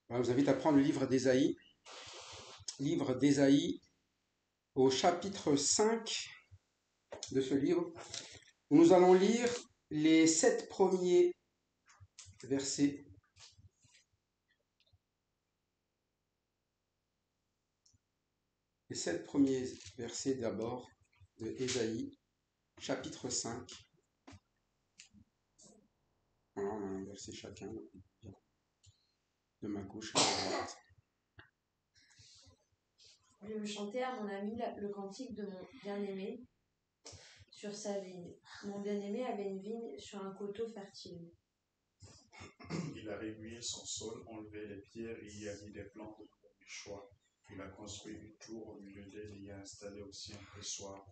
Alors, je vous invite à prendre le livre d'Ésaïe au chapitre 5 de ce livre, où nous allons lire les 7 premiers versets. Les 7 premiers versets d'abord de Ésaïe, chapitre 5. Alors, on a un verset chacun, de ma gauche à ma droite. Je vais me chanter à mon ami le cantique de mon bien-aimé sur sa vigne. Mon bien-aimé avait une vigne sur un coteau fertile. Il a régulé son sol, enlevé les pierres et y a mis des plantes de premier choix. Il a construit une tour au milieu d'elle et y a installé aussi un pressoir.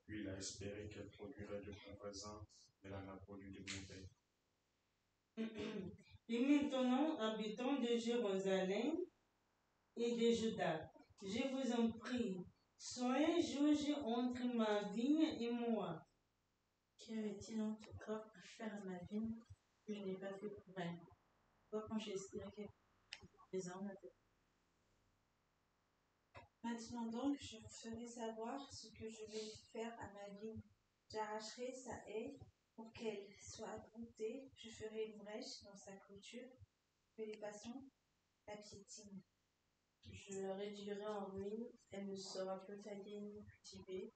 Puis il a espéré qu'elle produirait de bons raisins, mais elle en a produit de mauvais. Et maintenant, habitants de Jérusalem et de Juda, je vous en prie, soyez juges entre ma vigne et moi. Qu'avait-il encore à faire à ma vigne que je n'ai pas fait pour elle? Pourquoi quand j'ai espéré qu'elle les armes à terre? Maintenant donc, je vous ferai savoir ce que je vais faire à ma vigne. J'arracherai sa haie pour qu'elle soit broutée. Je ferai une brèche dans sa clôture, que les passants la piétinent. Je la réduirai en ruine, elle ne sera plus taillée ni cultivée,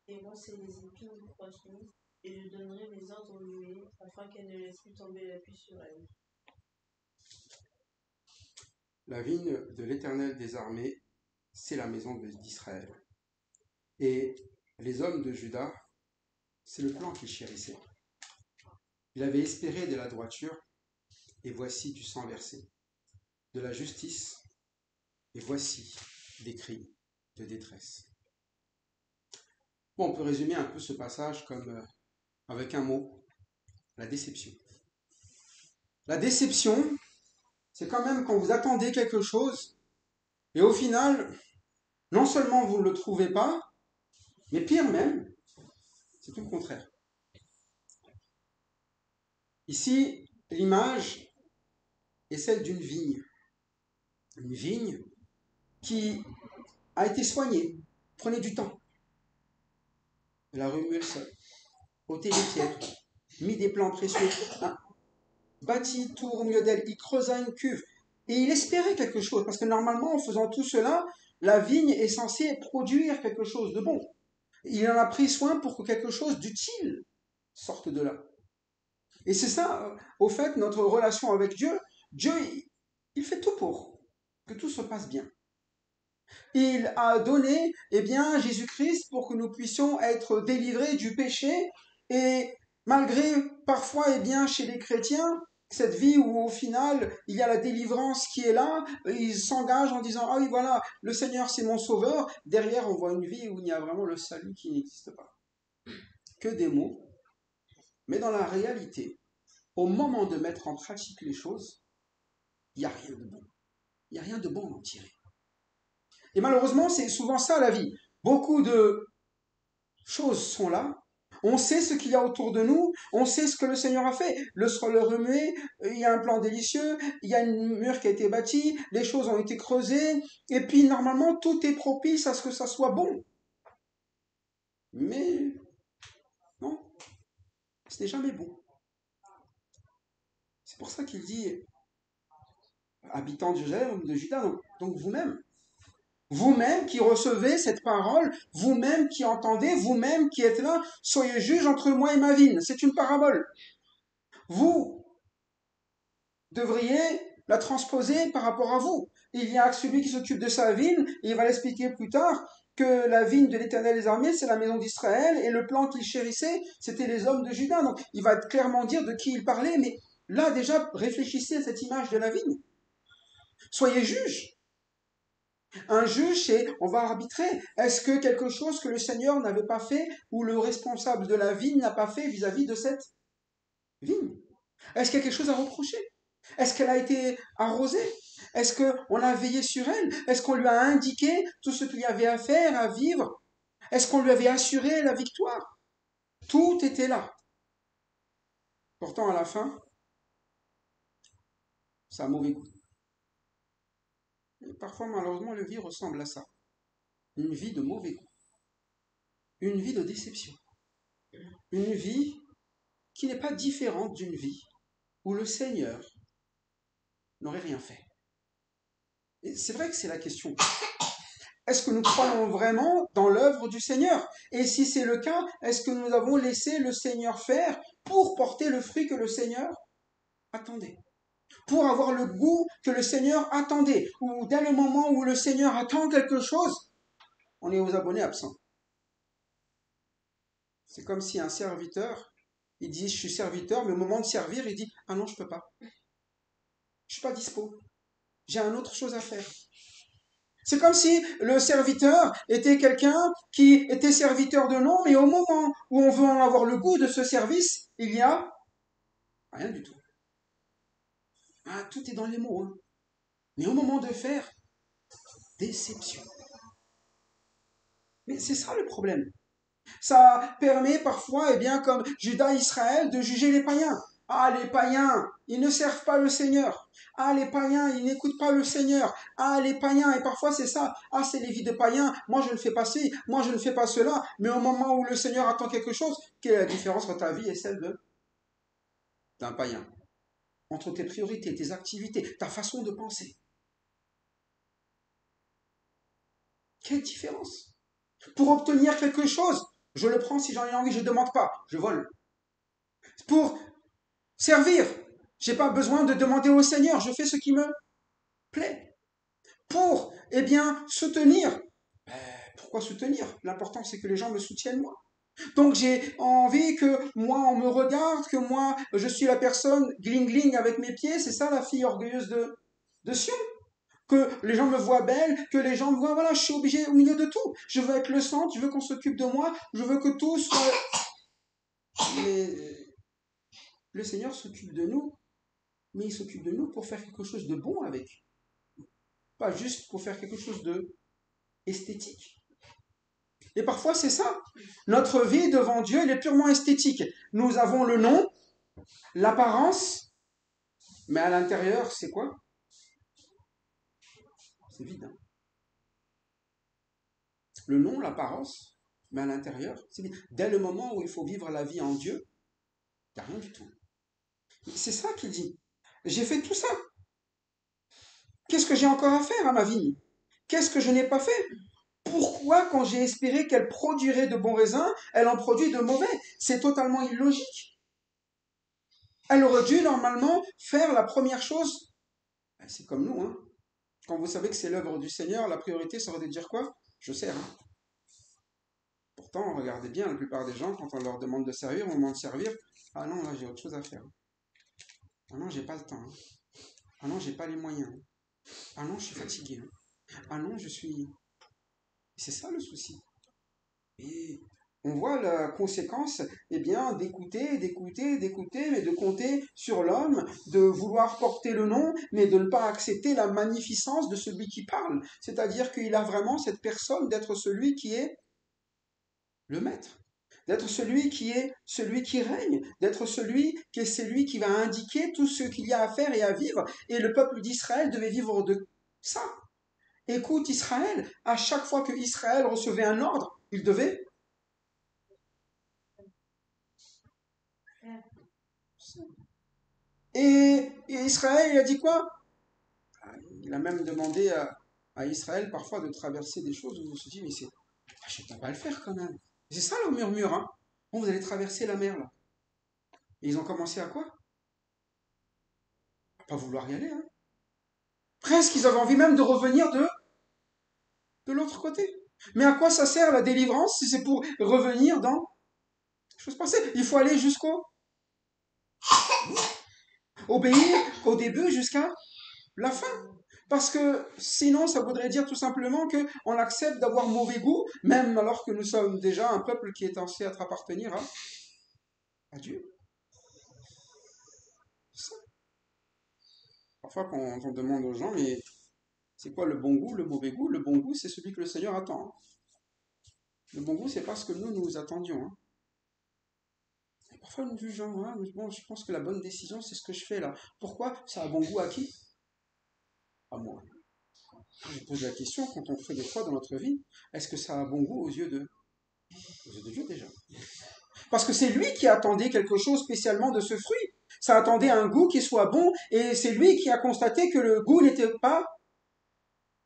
et ronces et les épines y croîtront, et je donnerai mes ordres aux nuées, afin qu'elle ne laisse plus tomber la pluie sur elle. La vigne de l'Éternel des armées, c'est la maison d'Israël. Et les hommes de Juda, c'est le plan qu'il chérissait. Il avait espéré de la droiture, et voici du sang versé, de la justice, et voici des cris de détresse. Bon, on peut résumer un peu ce passage comme avec un mot, la déception. La déception, c'est quand même quand vous attendez quelque chose, et au final, non seulement vous ne le trouvez pas, mais pire même, c'est tout le contraire. Ici, l'image est celle d'une vigne. Une vigne qui a été soignée. Prenez du temps. Elle a remué le sol, ôté les pierres, mis des plants précieux, bâti tout au milieu d'elle, il creusa une cuve. Et il espérait quelque chose, parce que normalement, en faisant tout cela, la vigne est censée produire quelque chose de bon. Il en a pris soin pour que quelque chose d'utile sorte de là. Et c'est ça, au fait, notre relation avec Dieu. Dieu, il fait tout pour que tout se passe bien. Il a donné, Jésus-Christ pour que nous puissions être délivrés du péché. Et malgré, parfois, chez les chrétiens, cette vie où au final il y a la délivrance qui est là, ils s'engagent en disant ah oui voilà le Seigneur c'est mon sauveur. Derrière on voit une vie où il y a vraiment le salut qui n'existe pas, que des mots. Mais dans la réalité, au moment de mettre en pratique les choses, il n'y a rien de bon. Il n'y a rien de bon à en tirer. Et malheureusement, c'est souvent ça la vie. Beaucoup de choses sont là. On sait ce qu'il y a autour de nous, on sait ce que le Seigneur a fait. Le sol est remué, il y a un plan délicieux, il y a une mur qui a été bâtie, les choses ont été creusées, et puis normalement tout est propice à ce que ça soit bon. Mais non, ce n'est jamais bon. C'est pour ça qu'il dit, habitants de Jérusalem, de Juda, donc vous-même. Vous-même qui recevez cette parole, vous-même qui entendez, vous-même qui êtes là, soyez juges entre moi et ma vigne. C'est une parabole. Vous devriez la transposer par rapport à vous. Il y a celui qui s'occupe de sa vigne, et il va l'expliquer plus tard, que la vigne de l'Éternel des armées, c'est la maison d'Israël, et le plan qu'il chérissait, c'était les hommes de Juda. Donc il va clairement dire de qui il parlait, mais là déjà, réfléchissez à cette image de la vigne. Soyez juges. Un juge, c'est, on va arbitrer. Est-ce que quelque chose que le Seigneur n'avait pas fait ou le responsable de la vigne n'a pas fait vis-à-vis de cette vigne? Est-ce qu'il y a quelque chose à reprocher? Est-ce qu'elle a été arrosée? Est-ce qu'on a veillé sur elle? Est-ce qu'on lui a indiqué tout ce qu'il y avait à faire, à vivre? Est-ce qu'on lui avait assuré la victoire? Tout était là. Pourtant, à la fin, ça a mauvais goût. parfois, malheureusement, la vie ressemble à ça. Une vie de mauvais goût. Une vie de déception. Une vie qui n'est pas différente d'une vie où le Seigneur n'aurait rien fait. Et c'est vrai que c'est la question. Est-ce que nous croyons vraiment dans l'œuvre du Seigneur? Et si c'est le cas, est-ce que nous avons laissé le Seigneur faire pour porter le fruit que le Seigneur attendait? Pour avoir le goût que le Seigneur attendait? Ou dès le moment où le Seigneur attend quelque chose, on est aux abonnés absents. C'est comme si un serviteur, il dit, je suis serviteur, mais au moment de servir, il dit, ah non, je ne peux pas. Je ne suis pas dispo. J'ai une autre chose à faire. C'est comme si le serviteur était quelqu'un qui était serviteur de nom, mais au moment où on veut en avoir le goût de ce service, il n'y a rien du tout. Ah, tout est dans les mots. Hein. Mais au moment de faire, déception. Mais c'est ça le problème. Ça permet parfois, eh bien, comme Judas Israël, de juger les païens. Ah, les païens, ils ne servent pas le Seigneur. Ah, les païens, ils n'écoutent pas le Seigneur. Ah, les païens, et parfois c'est ça. Ah, c'est les vies de païens. Moi, je ne fais pas ci, moi, je ne fais pas cela. Mais au moment où le Seigneur attend quelque chose, quelle est la différence entre ta vie et celle d'un païen? Entre tes priorités, tes activités, ta façon de penser. Quelle différence? Pour obtenir quelque chose, je le prends si j'en ai envie, je ne demande pas, je vole. Pour servir, je n'ai pas besoin de demander au Seigneur, je fais ce qui me plaît. Pour, eh bien, soutenir, pourquoi soutenir? L'important, c'est que les gens me soutiennent moi. Donc j'ai envie que moi, on me regarde, que moi, je suis la personne gling-gling avec mes pieds, c'est ça la fille orgueilleuse de Sion. Que les gens me voient belle, que les gens me voient, voilà, je suis obligé au milieu de tout. Je veux être le centre, je veux qu'on s'occupe de moi, je veux que tout soit... Mais le Seigneur s'occupe de nous, mais il s'occupe de nous pour faire quelque chose de bon avec. Pas juste pour faire quelque chose de esthétique. Et parfois c'est ça. Notre vie devant Dieu, elle est purement esthétique. Nous avons le nom, l'apparence, mais à l'intérieur, c'est quoi? C'est vide. Hein. Le nom, l'apparence, mais à l'intérieur, c'est vide. Dès le moment où il faut vivre la vie en Dieu, il n'y a rien du tout. C'est ça qu'il dit. J'ai fait tout ça. Qu'est-ce que j'ai encore à faire à ma vie? Qu'est-ce que je n'ai pas fait? Pourquoi, quand j'ai espéré qu'elle produirait de bons raisins, elle en produit de mauvais? C'est totalement illogique. Elle aurait dû normalement faire la première chose. C'est comme nous, hein. Quand vous savez que c'est l'œuvre du Seigneur, la priorité serait de dire quoi? Je sers. Hein. Pourtant, regardez bien, la plupart des gens, quand on leur demande de servir, au moment de servir, ah non, là j'ai autre chose à faire. Ah non, j'ai pas le temps. Hein. Ah non, j'ai pas les moyens. Ah non, je suis fatigué. Hein. Ah non, je suis... C'est ça le souci. Et on voit la conséquence, eh bien, d'écouter, mais de compter sur l'homme, de vouloir porter le nom, mais de ne pas accepter la magnificence de celui qui parle. C'est-à-dire qu'il a vraiment cette personne d'être celui qui est le maître, d'être celui qui est celui qui règne, d'être celui qui est celui qui va indiquer tout ce qu'il y a à faire et à vivre. Et le peuple d'Israël devait vivre de ça. Écoute Israël, à chaque fois que Israël recevait un ordre, il devait Et Israël, il a dit quoi? Il a même demandé à Israël parfois de traverser des choses où on se dit, mais je ne peux pas le faire quand même. C'est ça le murmure, hein? Bon, vous allez traverser la mer là. Et ils ont commencé à quoi? À pas vouloir y aller, hein? Presque, ils avaient envie même de revenir de l'autre côté. Mais à quoi ça sert la délivrance si c'est pour revenir dans les choses passées? Il faut aller obéir au début jusqu'à la fin. Parce que sinon, ça voudrait dire tout simplement qu'on accepte d'avoir mauvais goût, même alors que nous sommes déjà un peuple qui est censé être appartenir à Dieu. Ça. Parfois, quand on demande aux gens, mais c'est quoi le bon goût, le mauvais goût? Le bon goût, c'est celui que le Seigneur attend. Hein. Le bon goût, c'est pas ce que nous attendions. Hein. Et parfois, nous jugeons, hein, mais bon, je pense que la bonne décision, c'est ce que je fais là. Pourquoi? Ça a bon goût à qui? À moi. Je pose la question, quand on fait des choix dans notre vie, est-ce que ça a bon goût aux yeux de Dieu déjà? Parce que c'est lui qui attendait quelque chose spécialement de ce fruit. Ça attendait un goût qui soit bon, et c'est lui qui a constaté que le goût n'était pas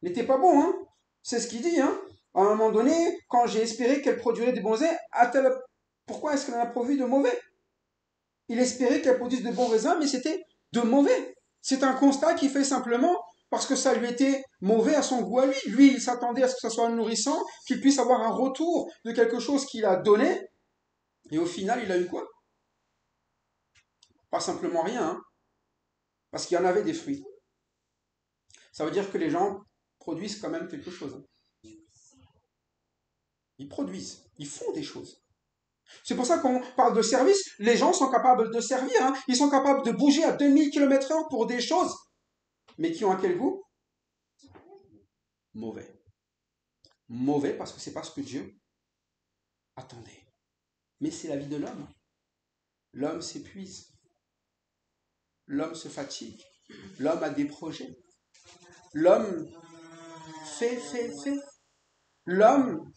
bon, hein. C'est ce qu'il dit, hein. À un moment donné, quand j'ai espéré qu'elle produirait des bons raisins, pourquoi est-ce qu'elle en a produit de mauvais? Il espérait qu'elle produise de bons raisins, mais c'était de mauvais. C'est un constat qu'il fait simplement parce que ça lui était mauvais à son goût à lui. Lui, il s'attendait à ce que ça soit nourrissant, qu'il puisse avoir un retour de quelque chose qu'il a donné, et au final, il a eu quoi? Pas simplement rien, hein, parce qu'il y en avait des fruits. Ça veut dire que les gens produisent quand même quelque chose, hein. Ils produisent, ils font des choses. C'est pour ça qu'on parle de service, les gens sont capables de servir, hein. Ils sont capables de bouger à 2000 km/h pour des choses, mais qui ont à quel goût? Mauvais. Mauvais parce que c'est pas ce que Dieu attendait. Mais c'est la vie de l'homme. L'homme s'épuise. L'homme se fatigue. L'homme a des projets. L'homme fait. L'homme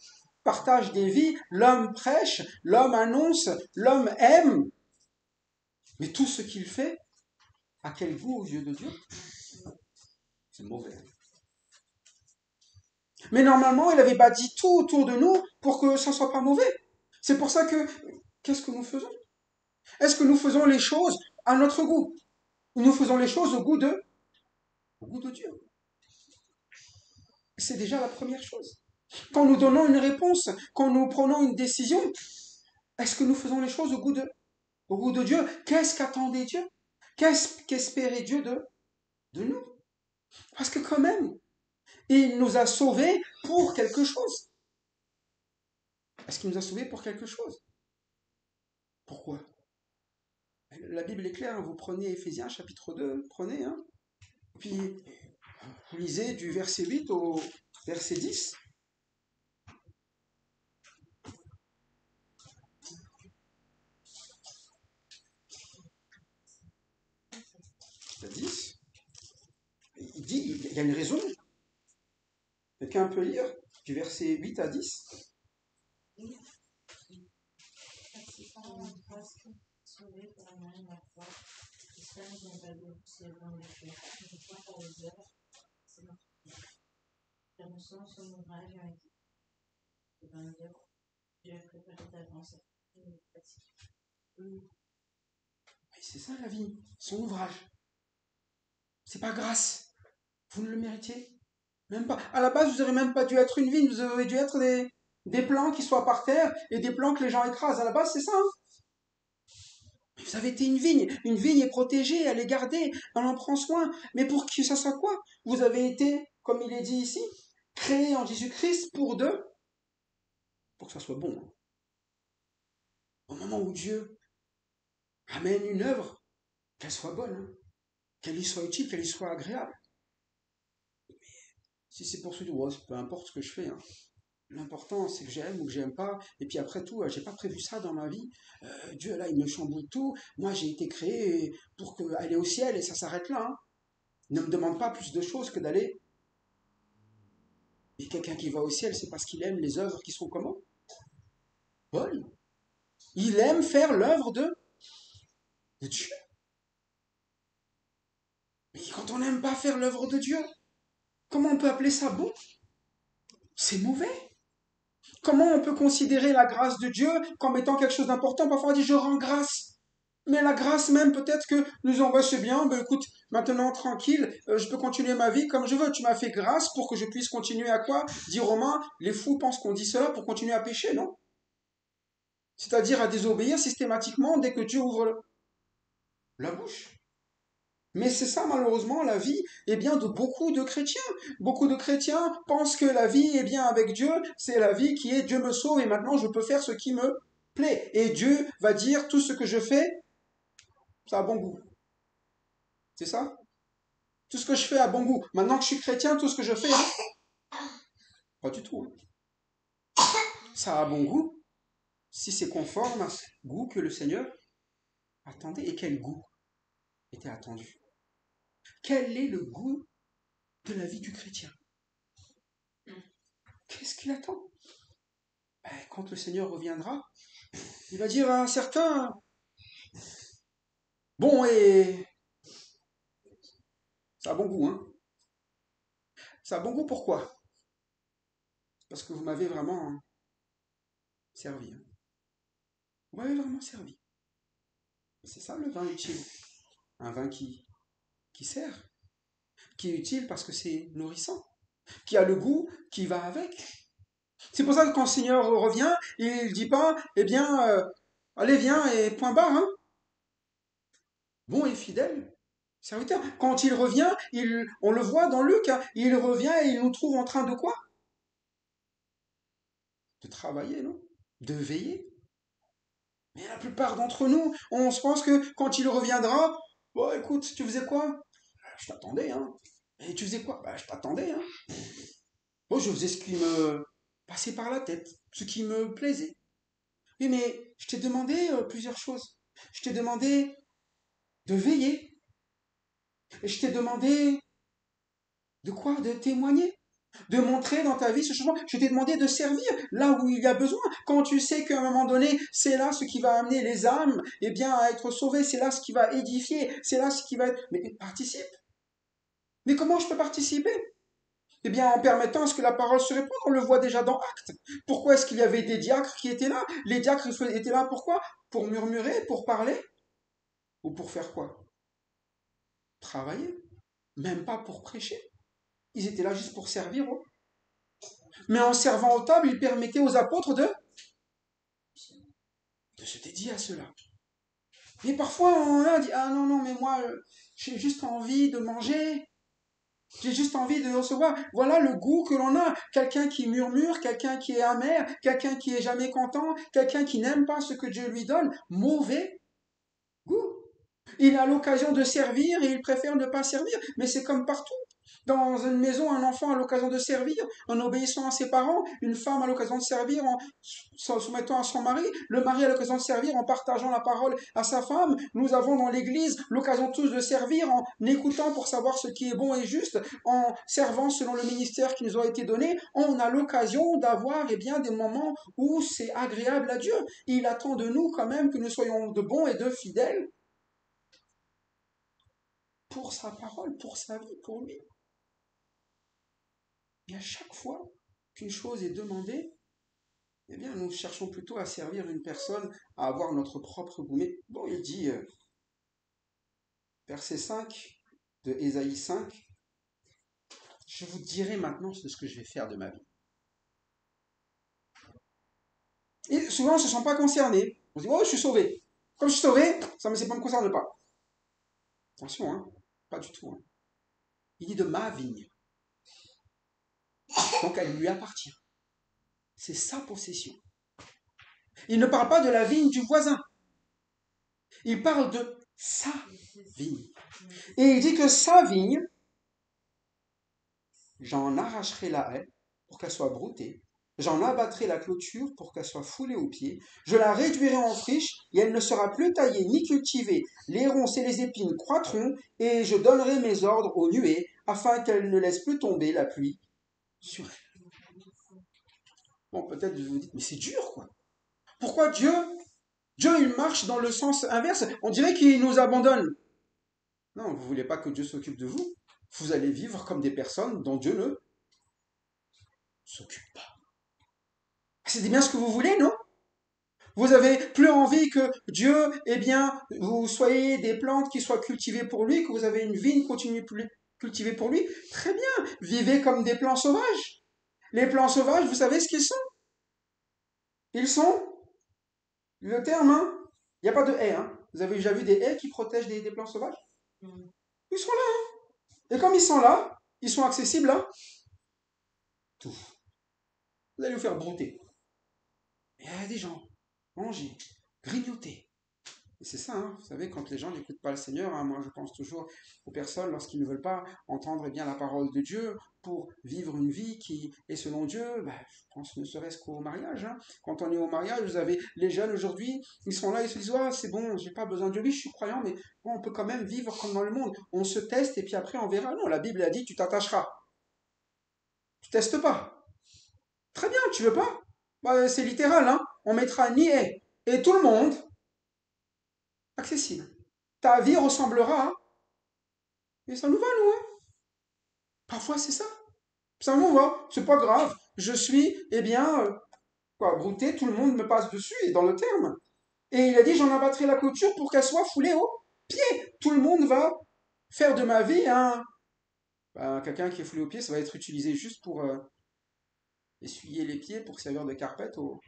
partage des vies. L'homme prêche. L'homme annonce. L'homme aime. Mais tout ce qu'il fait, a quel goût aux yeux de Dieu? C'est mauvais. Mais normalement, il avait bâti tout autour de nous pour que ça ne soit pas mauvais. C'est pour ça que, qu'est-ce que nous faisons? Est-ce que nous faisons les choses à notre goût? Ou nous faisons les choses au goût de Dieu? C'est déjà la première chose. Quand nous donnons une réponse, quand nous prenons une décision, est-ce que nous faisons les choses au goût de Dieu? Qu'est-ce qu'attendait Dieu? Qu'est-ce qu'espérait Dieu de nous? Parce que quand même, il nous a sauvés pour quelque chose. Est-ce qu'il nous a sauvés pour quelque chose? Pourquoi? La Bible est claire, hein. Vous prenez Éphésiens chapitre 2, prenez, hein. Puis vous lisez du verset 8 au verset 10. Verset 10. Il dit, il y a une raison. Quelqu'un peut lire du verset 8 à 10? Sauvé par la main de la foi, Espère qu'on va le servant de Dieu, ne point par les œuvres, c'est notre foi. Car nous sommes son ouvrage a été devant Dieu, Dieu a préparé d'avance et nous pratique. Mais c'est ça la vie, son ouvrage. C'est pas grâce. Vous ne le méritiez même pas. À la base, vous n'aurez même pas dû être une vigne, vous auriez dû être des plants qui soient par terre et des plants que les gens écrasent. À la base, c'est ça, hein. Vous avez été une vigne. Une vigne est protégée, elle est gardée, on en prend soin. Mais pour que ça soit quoi? Vous avez été, comme il est dit ici, créé en Jésus-Christ pour que ça soit bon, hein. Au moment où Dieu amène une œuvre, qu'elle soit bonne, hein, qu'elle lui soit utile, qu'elle lui soit agréable. Si c'est pour se dire, ouais, peu importe ce que je fais, hein. L'important, c'est que j'aime ou que j'aime pas. Et puis après tout, j'ai pas prévu ça dans ma vie. Dieu, là, il me chamboule tout. Moi, j'ai été créé pour aller au ciel et ça s'arrête là, hein. Ne me demande pas plus de choses que d'aller. Et quelqu'un qui va au ciel, c'est parce qu'il aime les œuvres qui sont comment? Bonnes. Il aime faire l'œuvre de Dieu. Mais quand on n'aime pas faire l'œuvre de Dieu, comment on peut appeler ça bon? C'est mauvais. Comment on peut considérer la grâce de Dieu comme étant quelque chose d'important? Parfois on dit je rends grâce. Mais la grâce même, peut-être que nous en c'est bien, ben écoute, maintenant tranquille, je peux continuer ma vie comme je veux. Tu m'as fait grâce pour que je puisse continuer à quoi? Dit Romain, les fous pensent qu'on dit cela pour continuer à pécher, non? C'est-à-dire à désobéir systématiquement dès que Dieu ouvre la bouche. Mais c'est ça malheureusement la vie bien de beaucoup de chrétiens. Beaucoup de chrétiens pensent que la vie bien avec Dieu, c'est la vie qui est Dieu me sauve et maintenant je peux faire ce qui me plaît. Et Dieu va dire tout ce que je fais, ça a bon goût. C'est ça? Tout ce que je fais a bon goût. Maintenant que je suis chrétien, tout ce que je fais, pas du tout, hein. Ça a bon goût si c'est conforme à ce goût que le Seigneur attendait. Et quel goût était attendu? Quel est le goût de la vie du chrétien? qu'est-ce qu'il attend? Quand le Seigneur reviendra, il va dire à certains, bon, et ça a bon goût, hein? Ça a bon goût pourquoi? Parce que vous m'avez vraiment servi. Hein. Vous m'avez vraiment servi. C'est ça le vin utile. Un vin qui sert, qui est utile parce que c'est nourrissant, qui a le goût qui va avec. C'est pour ça que quand le Seigneur revient, il ne dit pas, eh bien, allez, viens et point barre. Hein. Bon et fidèle serviteur. Quand il revient, on le voit dans Luc, hein, il revient et il nous trouve en train de quoi? De travailler, non? De veiller. Mais la plupart d'entre nous, on se pense que quand il reviendra, bon écoute, tu faisais quoi? Je t'attendais, hein. Et tu faisais quoi? Je t'attendais, hein. Bon, je faisais ce qui me passait par la tête, ce qui me plaisait. Oui, mais je t'ai demandé plusieurs choses. Je t'ai demandé de veiller. Et je t'ai demandé de quoi? De témoigner. De montrer dans ta vie ce changement. Je t'ai demandé de servir là où il y a besoin. Quand tu sais qu'à un moment donné, c'est là ce qui va amener les âmes à être sauvées, c'est là ce qui va édifier, c'est là ce qui va être... Mais participe. Mais comment je peux participer? Eh bien, en permettant à ce que la parole se répande, on le voit déjà dans Actes. Pourquoi est-ce qu'il y avait des diacres qui étaient là? Les diacres étaient là pourquoi? Pour murmurer, pour parler? Ou pour faire quoi? Travailler. Même pas pour prêcher. Ils étaient là juste pour servir. Oh. Mais en servant aux tables, ils permettaient aux apôtres de se dédier à cela. Mais parfois, on a dit, ah non, non, mais moi, j'ai juste envie de manger. J'ai juste envie de recevoir. Voilà le goût que l'on a. Quelqu'un qui murmure, quelqu'un qui est amer, quelqu'un qui est jamais content, quelqu'un qui n'aime pas ce que Dieu lui donne. Mauvais goût. Il a l'occasion de servir et il préfère ne pas servir. Mais c'est comme partout. Dans une maison, un enfant a l'occasion de servir en obéissant à ses parents, une femme a l'occasion de servir en se soumettant à son mari, le mari a l'occasion de servir en partageant la parole à sa femme. Nous avons dans l'église l'occasion tous de servir en écoutant pour savoir ce qui est bon et juste, en servant selon le ministère qui nous a été donné. On a l'occasion d'avoir des moments où c'est agréable à Dieu. Il attend de nous quand même que nous soyons de bons et de fidèles pour sa parole, pour sa vie, pour lui. Et à chaque fois qu'une chose est demandée, nous cherchons plutôt à servir une personne, à avoir notre propre goût. Mais bon, il dit, verset 5 de Ésaïe 5, je vous dirai maintenant ce que je vais faire de ma vie. Et souvent, on ne se sent pas concerné. On se dit, oh, je suis sauvé. Comme je suis sauvé, ça ne me concerne pas. Attention, hein, pas du tout. Hein. Il dit de ma vigne. Donc elle lui appartient. C'est sa possession. Il ne parle pas de la vigne du voisin. Il parle de sa vigne. Et il dit que sa vigne, j'en arracherai la haie pour qu'elle soit broutée. J'en abattrai la clôture pour qu'elle soit foulée aux pieds. Je la réduirai en friche et elle ne sera plus taillée ni cultivée. Les ronces et les épines croîtront et je donnerai mes ordres aux nuées afin qu'elles ne laissent plus tomber la pluie sur elle. Bon, peut-être vous vous dites, mais c'est dur, quoi. Pourquoi Dieu, il marche dans le sens inverse. On dirait qu'il nous abandonne. Non, vous ne voulez pas que Dieu s'occupe de vous. Vous allez vivre comme des personnes dont Dieu ne s'occupe pas. C'est bien ce que vous voulez, non? Vous avez plus envie que Dieu, vous soyez des plantes qui soient cultivées pour lui, que vous avez une vigne continue cultivée pour lui. Très bien, vivez comme des plants sauvages. Les plants sauvages, vous savez ce qu'ils sont? Ils sont, le terme, hein, il n'y a pas de haies. Hein. Vous avez déjà vu des haies qui protègent des plants sauvages? Ils sont là. Hein. Et comme ils sont là, ils sont accessibles à tout. Vous allez vous faire brouter. Il y a des gens, manger, grignoter. Et c'est ça, hein, vous savez, quand les gens n'écoutent pas le Seigneur, hein, moi je pense toujours aux personnes lorsqu'ils ne veulent pas entendre la parole de Dieu pour vivre une vie qui est selon Dieu, je pense ne serait-ce qu'au mariage. Hein. Quand on est au mariage, vous avez les jeunes aujourd'hui, ils sont là, ils se disent, ah, c'est bon, j'ai pas besoin de Dieu, oui, je suis croyant, mais bon, on peut quand même vivre comme dans le monde. On se teste et puis après on verra. Non, la Bible a dit, tu t'attacheras. Tu testes pas. Très bien, tu veux pas? Bah, c'est littéral, hein. On mettra ni et tout le monde accessible. Ta vie ressemblera, et ça nous va, nous, hein. Parfois, c'est ça. Ça nous va, c'est pas grave. Je suis, eh bien, quoi, brouté, tout le monde me passe dessus, et dans le terme. Et il a dit, j'en abattrai la clôture pour qu'elle soit foulée au pied. Tout le monde va faire de ma vie quelqu'un qui est foulé au pied, ça va être utilisé juste pour essuyer les pieds, pour servir de carpette aux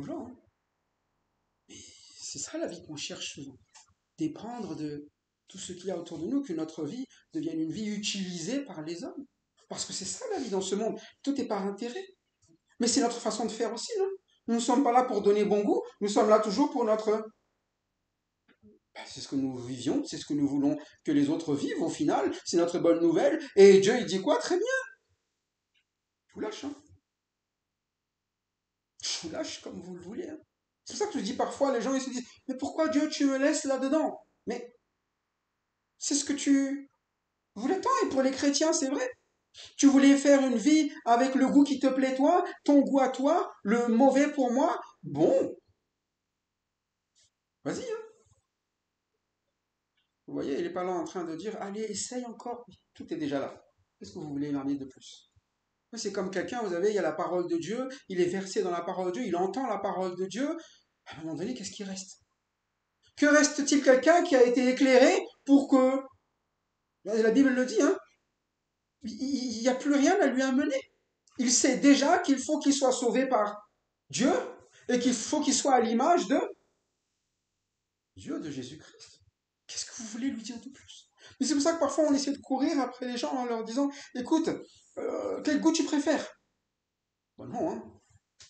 gens, hein. C'est ça la vie qu'on cherche souvent. Dépendre de tout ce qu'il y a autour de nous, que notre vie devienne une vie utilisée par les hommes. Parce que c'est ça la vie dans ce monde. Tout est par intérêt. Mais c'est notre façon de faire aussi, non? Nous ne sommes pas là pour donner bon goût, nous sommes là toujours pour notre... C'est ce que nous vivions, c'est ce que nous voulons que les autres vivent au final, c'est notre bonne nouvelle. Et Dieu, il dit quoi? Très bien. Je vous lâche, hein. Je vous lâche comme vous le voulez, hein. C'est pour ça que je dis parfois, les gens ils se disent, mais pourquoi Dieu, tu me laisses là-dedans? Mais c'est ce que tu voulais tant, et pour les chrétiens, c'est vrai. Tu voulais faire une vie avec le goût qui te plaît toi, ton goût à toi, le mauvais pour moi. Bon, vas-y, hein. Vous voyez, il n'est pas là en train de dire, allez, essaye encore. Tout est déjà là. Qu'est-ce que vous voulez m'amener de plus? C'est comme quelqu'un, vous savez, il y a la parole de Dieu, il est versé dans la parole de Dieu, il entend la parole de Dieu. À un moment donné, qu'est-ce qui reste? Que reste-t-il quelqu'un qui a été éclairé pour que, la Bible le dit, hein, il n'y a plus rien à lui amener. Il sait déjà qu'il faut qu'il soit sauvé par Dieu et qu'il faut qu'il soit à l'image de Dieu, de Jésus-Christ. Qu'est-ce que vous voulez lui dire de plus? Mais c'est pour ça que parfois on essaie de courir après les gens en leur disant, écoute, quel goût tu préfères? Ben non, hein.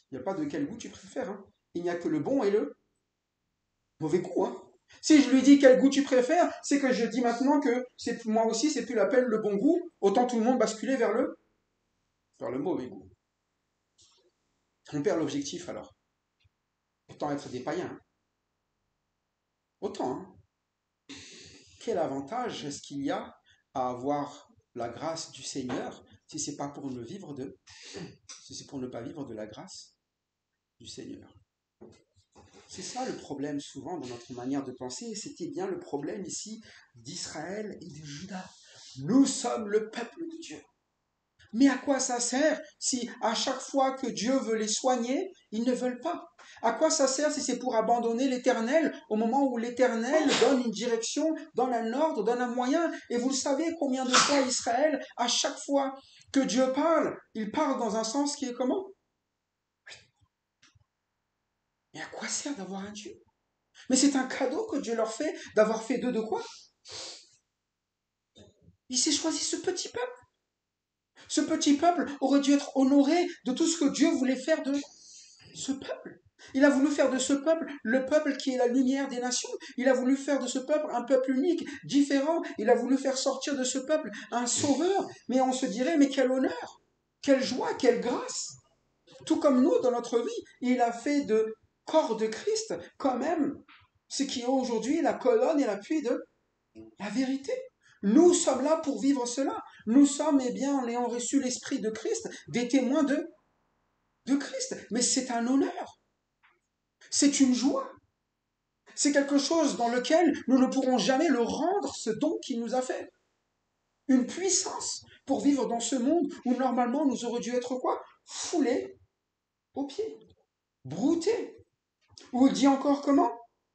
Il n'y a pas de quel goût tu préfères, hein. Il n'y a que le bon et le mauvais goût, hein. Si je lui dis quel goût tu préfères, c'est que je dis maintenant que moi aussi c'est plus la peine le bon goût, autant tout le monde basculer vers le mauvais goût. On perd l'objectif alors. Autant être des païens, hein. Autant, hein. Quel avantage est-ce qu'il y a à avoir la grâce du Seigneur si c'est pas pour ne vivre de, si c'est pour ne pas vivre de la grâce du Seigneur? C'est ça le problème souvent dans notre manière de penser, et c'était bien le problème ici d'Israël et de Juda. Nous sommes le peuple de Dieu. Mais à quoi ça sert si à chaque fois que Dieu veut les soigner, ils ne veulent pas? À quoi ça sert si c'est pour abandonner l'Éternel au moment où l'Éternel donne une direction, donne un ordre, donne un moyen? Et vous savez combien de fois Israël, à chaque fois que Dieu parle, il parle dans un sens qui est comment? Et à quoi sert d'avoir un Dieu? Mais c'est un cadeau que Dieu leur fait d'avoir fait d'eux de quoi? Il s'est choisi ce petit peuple. Ce petit peuple aurait dû être honoré de tout ce que Dieu voulait faire de ce peuple. Il a voulu faire de ce peuple le peuple qui est la lumière des nations. Il a voulu faire de ce peuple un peuple unique, différent. Il a voulu faire sortir de ce peuple un sauveur. Mais on se dirait, mais quel honneur, quelle joie, quelle grâce. Tout comme nous, dans notre vie, il a fait de corps de Christ quand même ce qui est aujourd'hui la colonne et l'appui de la vérité. Nous sommes là pour vivre cela. Nous sommes, eh bien, en ayant reçu l'Esprit de Christ, des témoins de Christ. Mais c'est un honneur. C'est une joie. C'est quelque chose dans lequel nous ne pourrons jamais le rendre, ce don qu'il nous a fait. Une puissance pour vivre dans ce monde où normalement nous aurions dû être quoi? Foulés aux pieds, broutés. Où il dit encore comment?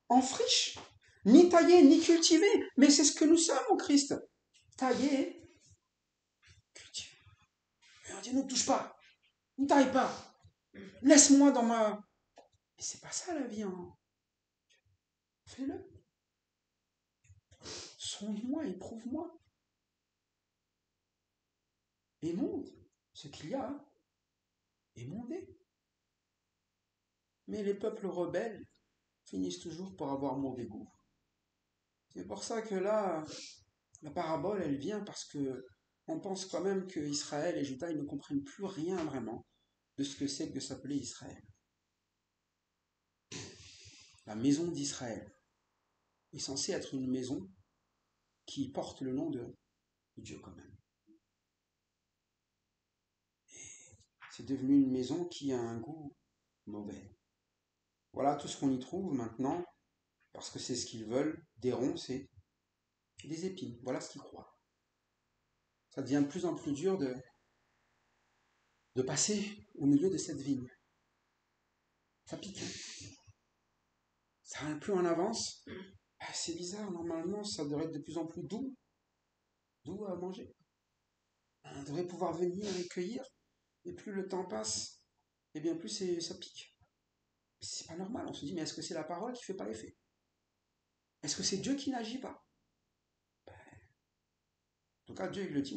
En friche. Ni taillés, ni cultivés. Mais c'est ce que nous sommes en Christ. Taillés, cultivés. Et on dit, ne touche pas. Ne taille pas. Laisse-moi dans ma... Mais c'est pas ça la vie, hein. Fais-le. Sonde-moi, éprouve-moi. Et monte ce qu'il y a et mondé. Mais les peuples rebelles finissent toujours par avoir mauvais goût. C'est pour ça que là, la parabole, elle vient parce que on pense quand même que Israël et Juda, ils ne comprennent plus rien vraiment de ce que c'est que de s'appeler Israël. La maison d'Israël est censée être une maison qui porte le nom de Dieu quand même. C'est devenu une maison qui a un goût mauvais. Voilà tout ce qu'on y trouve maintenant, parce que c'est ce qu'ils veulent, des ronces et des épines. Voilà ce qu'ils croient. Ça devient de plus en plus dur de passer au milieu de cette vigne. Ça pique. Ça va plus en avance. Ah, c'est bizarre, normalement, ça devrait être de plus en plus doux à manger. On devrait pouvoir venir et cueillir, et plus le temps passe, et bien plus ça pique. C'est pas normal, on se dit, mais est-ce que c'est la parole qui fait pas effet? Est-ce que c'est Dieu qui n'agit pas? En tout cas, Dieu, il le dit,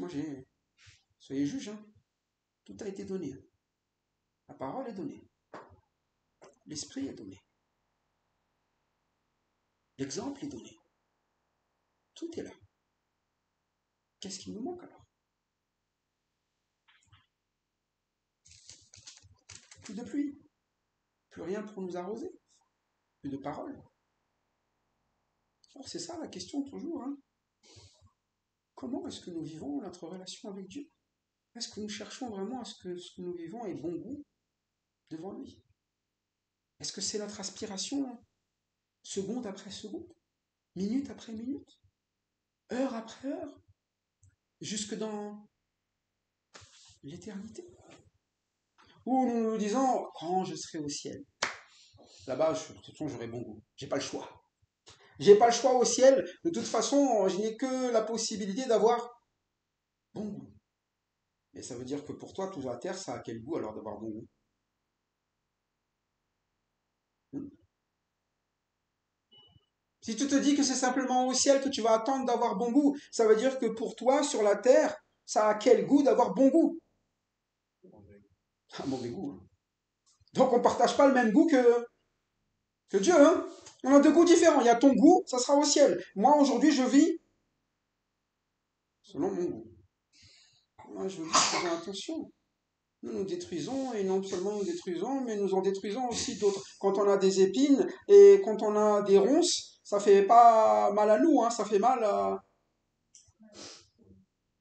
soyez juges, hein. Tout a été donné. La parole est donnée. L'esprit est donné. L'exemple est donné. Tout est là. Qu'est-ce qui nous manque alors? Plus de pluie. Plus rien pour nous arroser. Plus de parole. Alors c'est ça la question toujours, hein. Comment est-ce que nous vivons notre relation avec Dieu? Est-ce que nous cherchons vraiment à ce que nous vivons ait bon goût devant lui? Est-ce que c'est notre aspiration, seconde après seconde, minute après minute, heure après heure, jusque dans l'éternité? Ou nous nous disons, quand je serai au ciel, là-bas, de toute façon, j'aurai bon goût. J'ai pas le choix. J'ai pas le choix au ciel. De toute façon, je n'ai que la possibilité d'avoir bon goût. Mais ça veut dire que pour toi, tout sur la terre, ça a quel goût alors d'avoir bon goût? Si tu te dis que c'est simplement au ciel que tu vas attendre d'avoir bon goût, ça veut dire que pour toi, sur la terre, ça a quel goût d'avoir bon goût? Un mauvais goût. Hein. Donc on ne partage pas le même goût que Dieu. Hein. On a deux goûts différents. Il y a ton goût, ça sera au ciel. Moi, aujourd'hui, je vis selon mon goût. Moi, je vous dis, faisons attention. Nous détruisons, et non seulement nous détruisons, mais nous en détruisons aussi d'autres. Quand on a des épines et quand on a des ronces, ça fait pas mal à nous, hein, ça fait mal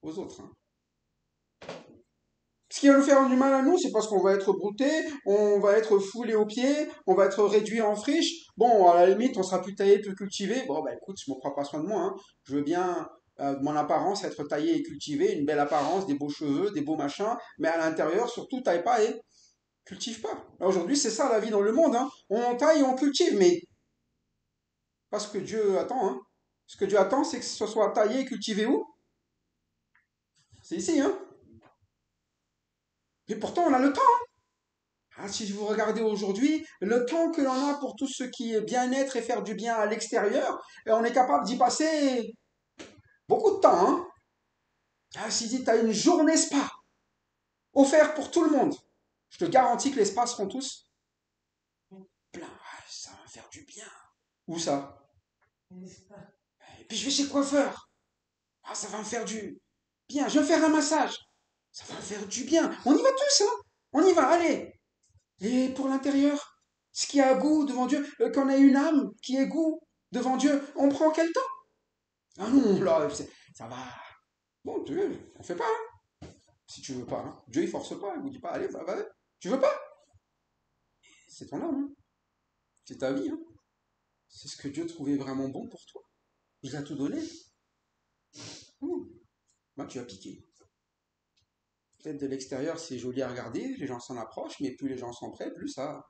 aux autres. Hein. Ce qui va nous faire du mal à nous, c'est parce qu'on va être brouté, on va être foulé aux pieds, on va être réduit en friche. Bon, à la limite, on sera plus taillé, plus cultivé. Bon, bah écoute, je ne me prends pas soin de moi. Hein. Je veux bien, de mon apparence, être taillé et cultivé, une belle apparence, des beaux cheveux, des beaux machins, mais à l'intérieur, surtout, taille pas et cultive pas. Aujourd'hui, c'est ça la vie dans le monde. Hein. On taille et on cultive, mais pas ce que Dieu attend. Hein. Ce que Dieu attend, c'est que ce soit taillé et cultivé où? C'est ici, hein. Et pourtant, on a le temps. Ah, si vous regardez aujourd'hui, le temps que l'on a pour tout ce qui est bien-être et faire du bien à l'extérieur, on est capable d'y passer beaucoup de temps. Hein. Ah, si tu as une journée spa offerte pour tout le monde, je te garantis que les spas seront tous pleins. Ah, ça va me faire du bien. Où ça? Et puis je vais chez le coiffeur. Ah, ça va me faire du bien. Je vais me faire un massage. Ça va me faire du bien. On y va tous, hein. On y va, allez. Et pour l'intérieur, ce qui a goût devant Dieu, qu'on ait une âme qui ait goût devant Dieu, on prend quel temps? Ah non, là, ça va. Bon, Dieu, on fait pas. Hein. Si tu veux pas, hein. Dieu il force pas, il vous dit pas, allez, va. Tu veux pas? C'est ton âme, hein. C'est ta vie. Hein. C'est ce que Dieu trouvait vraiment bon pour toi. Il a tout donné. Ben, tu as piqué. Peut-être de l'extérieur, c'est joli à regarder, les gens s'en approchent, mais plus les gens sont près, plus ça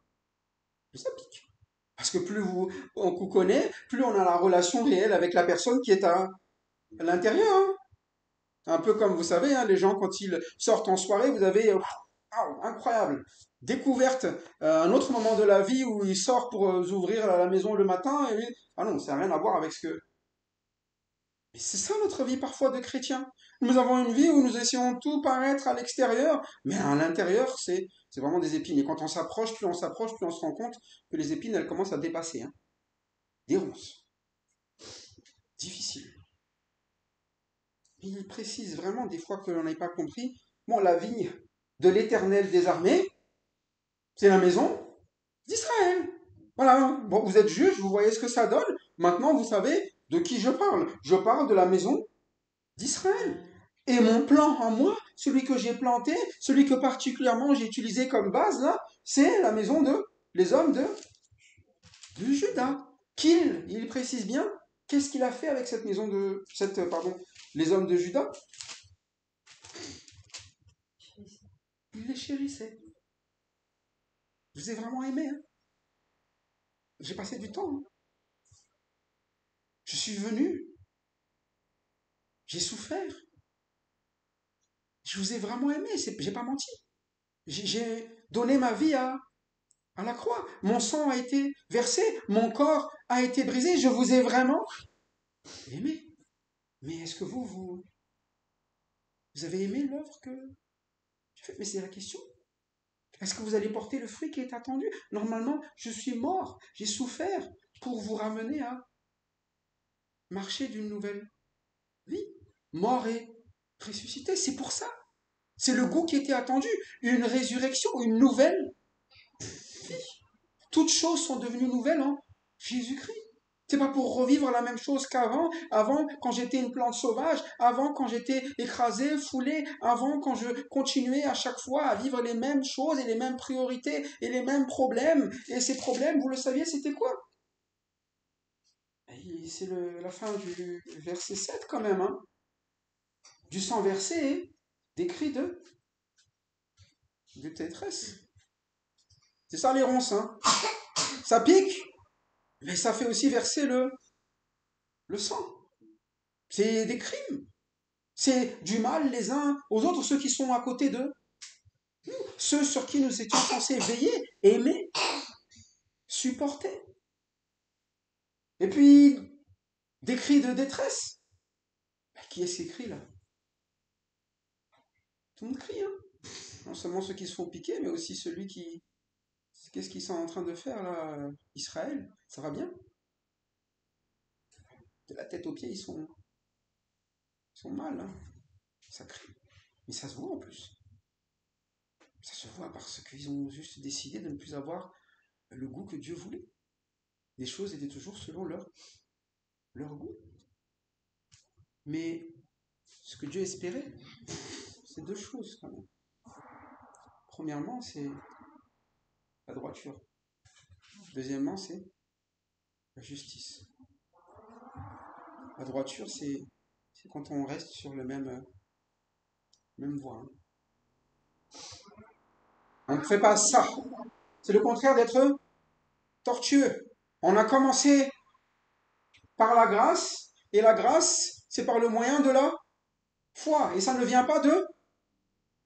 pique. Parce que plus on vous connaît, plus on a la relation réelle avec la personne qui est à l'intérieur. Hein. Un peu comme vous savez, hein, les gens quand ils sortent en soirée, vous avez incroyable découverte, un autre moment de la vie où ils sortent pour ouvrir la maison le matin. Et, ah non, ça n'a rien à voir avec ce que... Mais c'est ça notre vie parfois de chrétien. Nous avons une vie où nous essayons de tout paraître à l'extérieur, mais à l'intérieur, c'est vraiment des épines. Et quand on s'approche, plus on se rend compte que les épines, elles commencent à dépasser. Hein. Des ronces. Difficile. Il précise vraiment des fois que l'on n'ait pas compris. Bon, la vigne de l'Éternel des armées, c'est la maison d'Israël. Voilà. Bon, vous êtes juge, vous voyez ce que ça donne. Maintenant, vous savez de qui je parle. Je parle de la maison d'Israël. Et mon plan à moi, celui que j'ai planté, celui que particulièrement j'ai utilisé comme base, là, c'est la maison les hommes de Juda. Il précise bien, qu'est-ce qu'il a fait avec cette maison les hommes de Juda? Il les chérissait. Je vous ai vraiment aimé. Hein. J'ai passé du temps. Hein. Je suis venu. J'ai souffert. Je vous ai vraiment aimé. J'ai pas menti. J'ai donné ma vie à la croix. Mon sang a été versé. Mon corps a été brisé. Je vous ai vraiment aimé. Mais est-ce que vous avez aimé l'œuvre que j'ai faite? Mais c'est la question. Est-ce que vous allez porter le fruit qui est attendu? Normalement, je suis mort. J'ai souffert pour vous ramener à marcher d'une nouvelle vie. Mort et ressuscité. C'est pour ça. C'est le goût qui était attendu. Une résurrection, une nouvelle vie. Toutes choses sont devenues nouvelles en Jésus-Christ. C'est pas pour revivre la même chose qu'avant, avant quand j'étais une plante sauvage, avant quand j'étais écrasé, foulé, avant quand je continuais à chaque fois à vivre les mêmes choses et les mêmes priorités et les mêmes problèmes. Et ces problèmes, vous le saviez, c'était quoi? C'est la fin du verset 7 quand même. Hein. Du sang versé et des cris de détresse. C'est ça les ronces. Hein. Ça pique, mais ça fait aussi verser le sang. C'est des crimes. C'est du mal les uns aux autres, ceux qui sont à côté d'eux. Ceux sur qui nous étions censés veiller, aimer, supporter. Et puis, des cris de détresse. Qui est ces cris là? Tout le monde crie. Hein. Non seulement ceux qui se font piquer, mais aussi celui qui... Qu'est-ce qu'ils sont en train de faire là? Israël, ça va bien? De la tête aux pieds, ils sont mal. Hein. Ça crie. Mais ça se voit en plus. Ça se voit parce qu'ils ont juste décidé de ne plus avoir le goût que Dieu voulait. Les choses étaient toujours selon leur goût. Mais ce que Dieu espérait, c'est deux choses quand même. Premièrement, c'est la droiture. Deuxièmement, c'est la justice. La droiture, c'est quand on reste sur le même voie. Hein. On ne fait pas ça. C'est le contraire d'être tortueux. On a commencé par la grâce, et la grâce, c'est par le moyen de la foi. Et ça ne vient pas d'eux.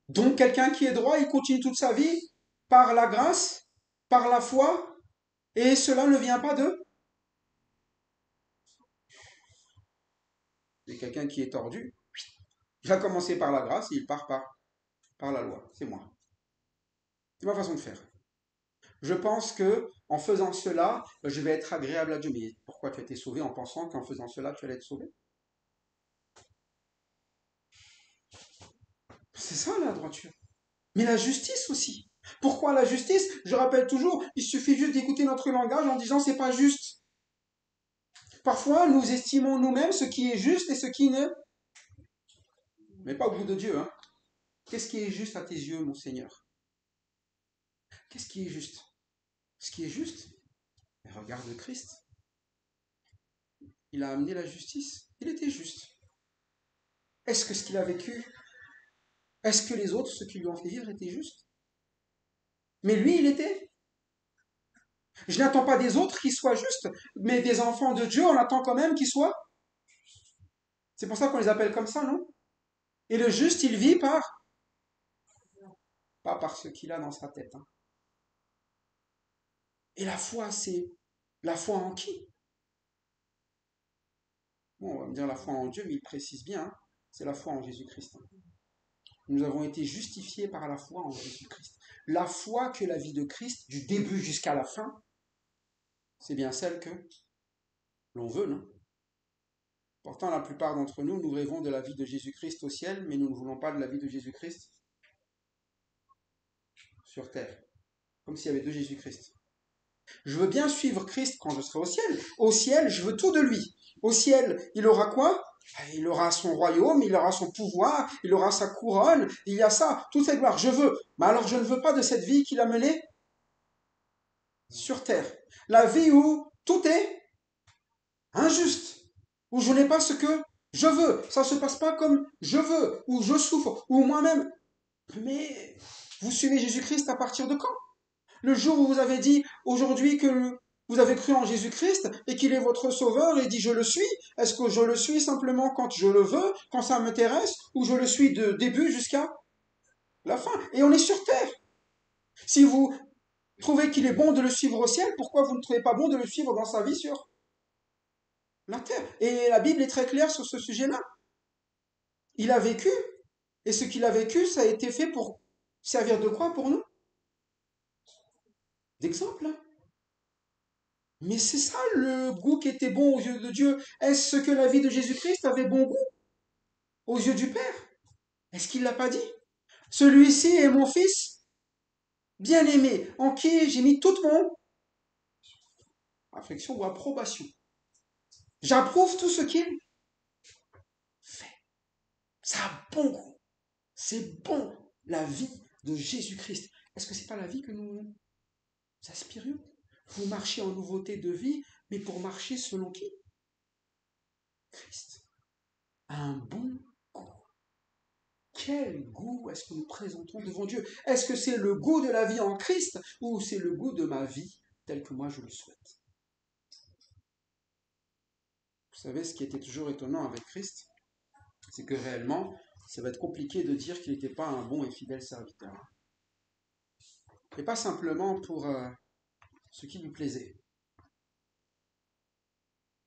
Donc quelqu'un qui est droit, il continue toute sa vie par la grâce, par la foi, et cela ne vient pas d'eux. Et quelqu'un qui est tordu, il a commencé par la grâce, et il part par la loi. C'est moi. C'est ma façon de faire. Je pense que en faisant cela, je vais être agréable à Dieu. Mais pourquoi tu as été sauvé en pensant qu'en faisant cela, tu allais être sauvé? C'est ça la droiture. Mais la justice aussi. Pourquoi la justice? Je rappelle toujours, il suffit juste d'écouter notre langage en disant c'est pas juste. Parfois, nous estimons nous-mêmes ce qui est juste et ce qui ne... Mais pas au goût de Dieu. Hein. Qu'est-ce qui est juste à tes yeux, mon Seigneur? Qu'est-ce qui est juste? Ce qui est juste, regarde Christ. Il a amené la justice. Il était juste. Est-ce que ce qu'il a vécu, est-ce que les autres, ceux qui lui ont fait vivre, étaient justes? Mais lui, il était. Je n'attends pas des autres qu'ils soient justes, mais des enfants de Dieu, on attend quand même qu'ils soient. C'est pour ça qu'on les appelle comme ça, non? Et le juste, il vit pas par ce qu'il a dans sa tête. Hein. Et la foi, c'est la foi en qui? Bon, on va me dire la foi en Dieu, mais il précise bien, hein, c'est la foi en Jésus-Christ. Hein. Nous avons été justifiés par la foi en Jésus-Christ. La foi que la vie de Christ, du début jusqu'à la fin, c'est bien celle que l'on veut, non? Pourtant, la plupart d'entre nous, nous rêvons de la vie de Jésus-Christ au ciel, mais nous ne voulons pas de la vie de Jésus-Christ sur terre. Comme s'il y avait deux Jésus-Christ. Je veux bien suivre Christ quand je serai au ciel. Au ciel, je veux tout de lui. Au ciel, il aura quoi? il aura son royaume, il aura son pouvoir, il aura sa couronne, il y a ça, toute cette gloire. Je veux. Mais alors je ne veux pas de cette vie qu'il a menée sur terre. La vie où tout est injuste, où je n'ai pas ce que je veux. Ça ne se passe pas comme je veux, où je souffre, où moi-même. Mais vous suivez Jésus-Christ à partir de quand? Le jour où vous avez dit aujourd'hui que vous avez cru en Jésus-Christ et qu'il est votre sauveur et dit je le suis, est-ce que je le suis simplement quand je le veux, quand ça m'intéresse, ou je le suis de début jusqu'à la fin? Et on est sur terre. Si vous trouvez qu'il est bon de le suivre au ciel, pourquoi vous ne trouvez pas bon de le suivre dans sa vie sur la terre? Et la Bible est très claire sur ce sujet-là. Il a vécu, et ce qu'il a vécu, ça a été fait pour servir de quoi pour nous? D'exemple. Mais c'est ça le goût qui était bon aux yeux de Dieu. Est-ce que la vie de Jésus-Christ avait bon goût aux yeux du Père? Est-ce qu'il ne l'a pas dit? Celui-ci est mon fils bien-aimé, en qui j'ai mis toute mon affection ou approbation. J'approuve tout ce qu'il fait. Ça a bon goût. C'est bon, la vie de Jésus-Christ. Est-ce que ce n'est pas la vie que nous aspirions? Vous marchez en nouveauté de vie, mais pour marcher selon qui? Christ. Un bon goût. Quel goût est-ce que nous présentons devant Dieu? Est-ce que c'est le goût de la vie en Christ ou c'est le goût de ma vie tel que moi je le souhaite? Vous savez, ce qui était toujours étonnant avec Christ, c'est que réellement, ça va être compliqué de dire qu'il n'était pas un bon et fidèle serviteur. Et pas simplement pour ce qui lui plaisait.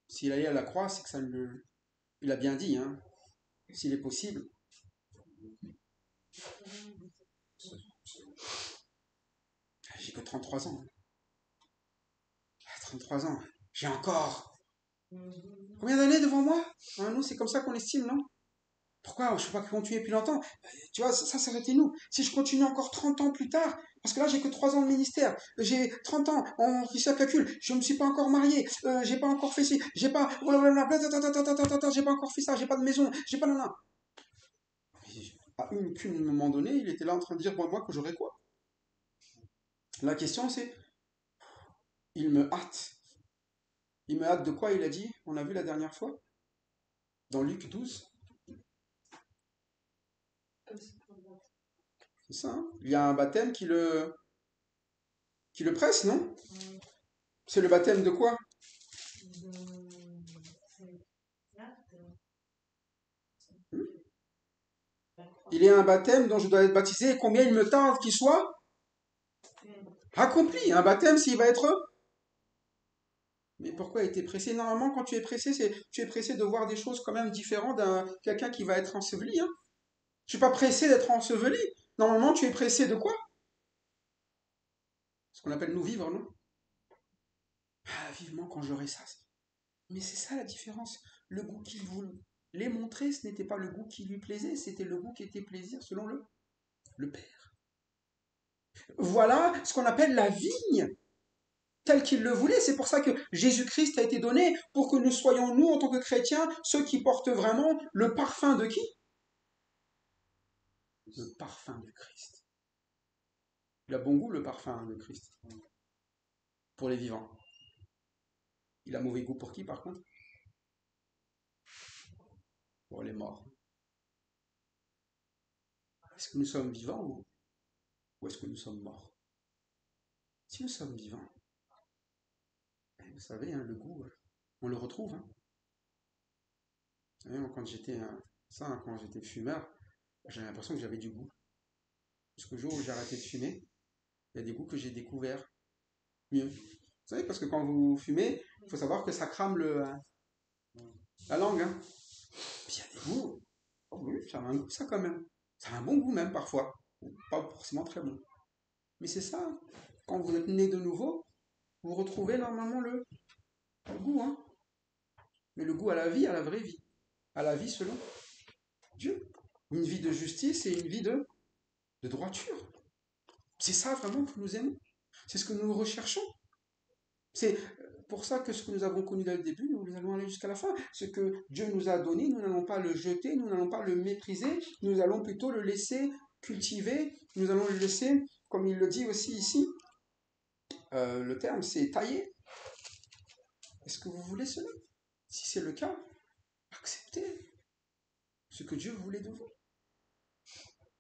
S'il allait à la croix, c'est que ça ne le... Il a bien dit, hein, s'il est possible. J'ai que 33 ans. 33 ans. J'ai encore combien d'années devant moi? Nous, c'est comme ça qu'on estime, non? Pourquoi? Je ne peux pas continuer depuis longtemps. Tu vois, ça s'arrêtait nous. Si je continue encore 30 ans plus tard, parce que là, j'ai que 3 ans de ministère, j'ai 30 ans en calcul, je ne me suis pas encore marié, j'ai pas encore fait ci, j'ai pas... j'ai pas encore fait ça, j'ai pas de maison, j'ai pas... À un moment donné, il était là en train de dire, bon, moi, que j'aurais quoi? La question, c'est, il me hâte. Il me hâte de quoi, il a dit? On a vu la dernière fois? Dans Luc 12. C'est ça, hein? Il y a un baptême qui le presse, non? C'est le baptême de quoi? Il y a un baptême dont je dois être baptisé, et combien il me tarde qu'il soit accompli. Un baptême, s'il va être... Mais pourquoi être pressé? Normalement, quand tu es pressé, tu es pressé de voir des choses quand même différentes d'un quelqu'un qui va être enseveli. Hein. Je ne suis pas pressé d'être enseveli. Normalement, tu es pressé de quoi? Ce qu'on appelle nous vivre, non? Ah, vivement quand j'aurai ça. Mais c'est ça la différence. Le goût qu'il voulait montrer, ce n'était pas le goût qui lui plaisait, c'était le goût qui était plaisir selon le Père. Voilà ce qu'on appelle la vigne, telle qu'il le voulait. C'est pour ça que Jésus-Christ a été donné, pour que nous soyons, nous, en tant que chrétiens, ceux qui portent vraiment le parfum de qui? Le parfum du Christ. Il a bon goût, le parfum de Christ, pour les vivants. Il a mauvais goût pour qui, par contre? Pour les morts. Est-ce que nous sommes vivants ou est-ce que nous sommes morts? Si nous sommes vivants, vous savez, hein, le goût, on le retrouve. Hein. Vous savez, quand j'étais fumeur, j'avais l'impression que j'avais du goût. Jusqu'au jour où j'ai arrêté de fumer, il y a des goûts que j'ai découverts mieux. Vous savez, parce que quand vous fumez, il faut savoir que ça crame la langue. Hein. Puis il y a des goûts. Oh oui, ça a un goût, ça, quand même. Ça a un bon goût, même, parfois. Pas forcément très bon. Mais c'est ça. Quand vous êtes né de nouveau, vous retrouvez normalement le goût. Hein. Mais le goût à la vie, à la vraie vie. À la vie selon Dieu. Une vie de justice et une vie de droiture. C'est ça vraiment que nous aimons. C'est ce que nous recherchons. C'est pour ça que ce que nous avons connu dès le début, nous allons aller jusqu'à la fin. Ce que Dieu nous a donné, nous n'allons pas le jeter, nous n'allons pas le mépriser, nous allons plutôt le laisser cultiver, nous allons le laisser, comme il le dit aussi ici, le terme c'est tailler. Est-ce que vous voulez cela? Si c'est le cas, acceptez ce que Dieu voulait de vous.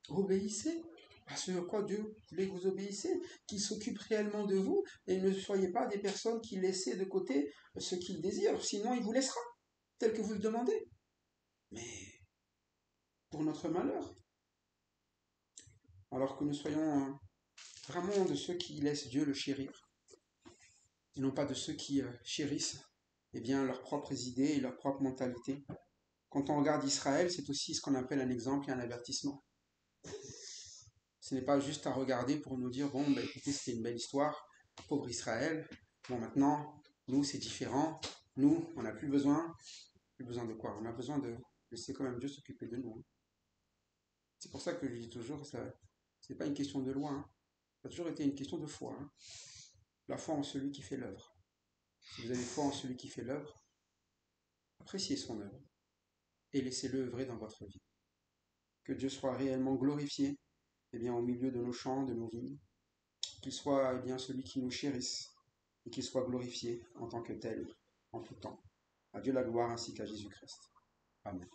Obéissez à ce à quoi Dieu voulait que vous obéissiez, qu'il s'occupe réellement de vous, et ne soyez pas des personnes qui laissent de côté ce qu'il désire, sinon il vous laissera, tel que vous le demandez. Mais pour notre malheur, alors que nous soyons vraiment de ceux qui laissent Dieu le chérir, et non pas de ceux qui chérissent leurs propres idées et leur propre mentalité. Quand on regarde Israël, c'est aussi ce qu'on appelle un exemple et un avertissement. Ce n'est pas juste à regarder pour nous dire, bon, écoutez, c'était une belle histoire, pauvre Israël, bon, maintenant, nous, c'est différent, nous, on n'a plus besoin de quoi? On a besoin de laisser quand même Dieu s'occuper de nous. C'est pour ça que je dis toujours, ce n'est pas une question de loi, ça a toujours été une question de foi. La foi en celui qui fait l'œuvre. Si vous avez foi en celui qui fait l'œuvre, appréciez son œuvre et laissez-le œuvrer dans votre vie. Que Dieu soit réellement glorifié au milieu de nos champs, de nos vignes, qu'il soit celui qui nous chérisse et qu'il soit glorifié en tant que tel, en tout temps. À Dieu la gloire ainsi qu'à Jésus-Christ. Amen.